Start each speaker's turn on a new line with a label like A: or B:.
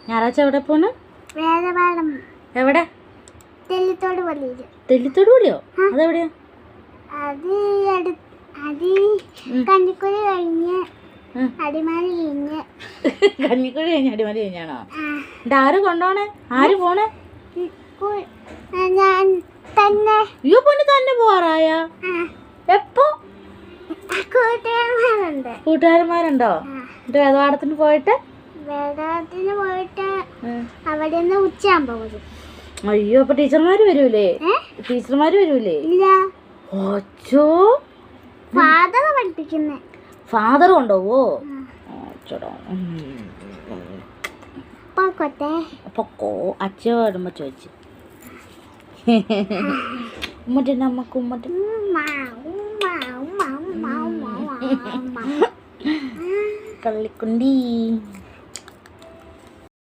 A: ഞായറാഴ്ച എവിടെ പോണ്?
B: വേദപാഠം.
A: എവിടെ?
B: തെല്ലിത്തോട് പള്ളിയില്.
A: തെല്ലിത്തോട് പള്ളിയോ? അതെവിടെയാ?
B: അത് കഞ്ഞിക്കുഴി കഴിഞ്ഞ് അടിമാലി കഴിഞ്ഞ്.
A: കഞ്ഞിക്കുഴി കഴിഞ്ഞ് അടിമാലി കഴിഞ്ഞാണോ? എന്നിട്ട് ആര് കൊണ്ടോണേ? ആര് പോണേ?
B: ഞാൻ തന്നെ.
A: അയ്യോ പൊന്നു തന്നെ പോവാറായ? എപ്പോ? കൂട്ടുകാരന്മാരുണ്ടോ? എന്നിട്ട് വേദപാഠത്തിന് പോയിട്ട്
B: അവിടെ നിന്ന് ഉച്ചയാകുമ്പോ വരും.
A: അയ്യോ അപ്പൊ ടീച്ചർമാര് വരൂലേ? ടീച്ചർമാര് വരൂലേ?
B: ഇല്ല.
A: ഓച്ചോ
B: ഫാദർ പഠിപ്പിക്കുന്നേ.
A: ഫാദർ കൊണ്ടുപോവോ? പൊക്കോ അച്ഛ വരുമ്പോ ചോദിച്ചു. ഉമ്മട്ടെ നമുക്ക് ഉമ്മട്ടെ കള്ളിക്കുണ്ടി.